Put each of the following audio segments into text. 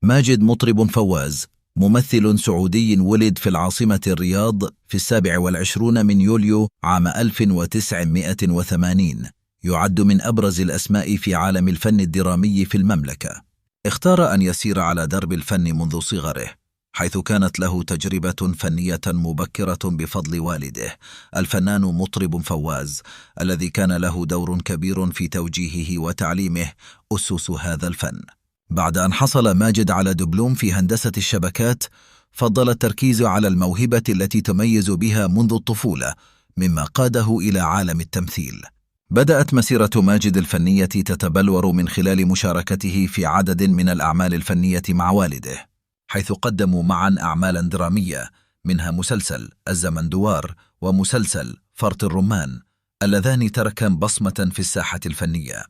ماجد مطرب فواز ممثل سعودي ولد في العاصمة الرياض في 27 من يوليو عام 1980. يعد من أبرز الأسماء في عالم الفن الدرامي في المملكة. اختار أن يسير على درب الفن منذ صغره، حيث كانت له تجربة فنية مبكرة بفضل والده الفنان مطرب فواز، الذي كان له دور كبير في توجيهه وتعليمه أسس هذا الفن. بعد أن حصل ماجد على دبلوم في هندسة الشبكات، فضل التركيز على الموهبة التي تميز بها منذ الطفولة، مما قاده إلى عالم التمثيل. بدأت مسيرة ماجد الفنية تتبلور من خلال مشاركته في عدد من الأعمال الفنية مع والده، حيث قدموا معا أعمالا درامية، منها مسلسل الزمندوار ومسلسل فرط الرمان، اللذان تركا بصمة في الساحة الفنية.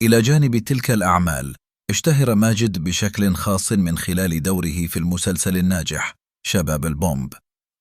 إلى جانب تلك الأعمال، اشتهر ماجد بشكل خاص من خلال دوره في المسلسل الناجح شباب البومب،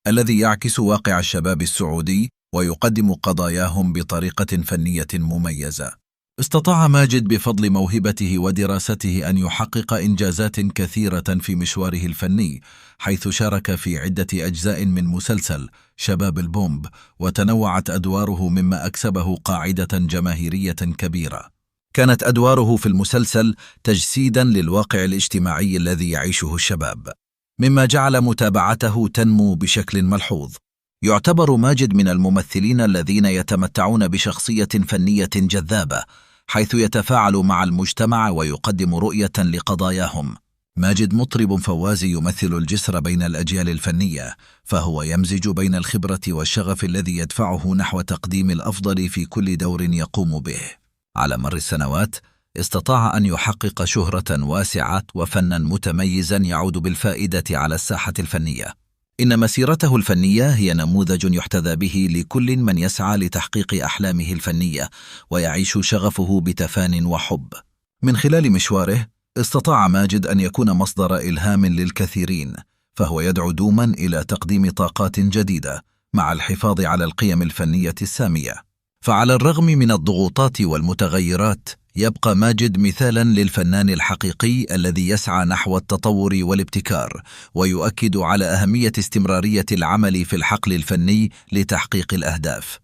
الذي يعكس واقع الشباب السعودي ويقدم قضاياهم بطريقة فنية مميزة. استطاع ماجد بفضل موهبته ودراسته أن يحقق إنجازات كثيرة في مشواره الفني، حيث شارك في عدة أجزاء من مسلسل شباب البومب، وتنوعت أدواره مما أكسبه قاعدة جماهيرية كبيرة. كانت أدواره في المسلسل تجسيدا للواقع الاجتماعي الذي يعيشه الشباب، مما جعل متابعته تنمو بشكل ملحوظ. يعتبر ماجد من الممثلين الذين يتمتعون بشخصية فنية جذابة، حيث يتفاعل مع المجتمع ويقدم رؤية لقضاياهم. ماجد مطرب فواز يمثل الجسر بين الأجيال الفنية، فهو يمزج بين الخبرة والشغف الذي يدفعه نحو تقديم الأفضل في كل دور يقوم به. على مر السنوات استطاع أن يحقق شهرة واسعة وفنا متميزا يعود بالفائدة على الساحة الفنية. إن مسيرته الفنية هي نموذج يحتذى به لكل من يسعى لتحقيق أحلامه الفنية ويعيش شغفه بتفان وحب. من خلال مشواره استطاع ماجد أن يكون مصدر إلهام للكثيرين، فهو يدعو دوما إلى تقديم طاقات جديدة مع الحفاظ على القيم الفنية السامية. فعلى الرغم من الضغوطات والمتغيرات، يبقى ماجد مثالا للفنان الحقيقي الذي يسعى نحو التطور والابتكار، ويؤكد على أهمية استمرارية العمل في الحقل الفني لتحقيق الأهداف.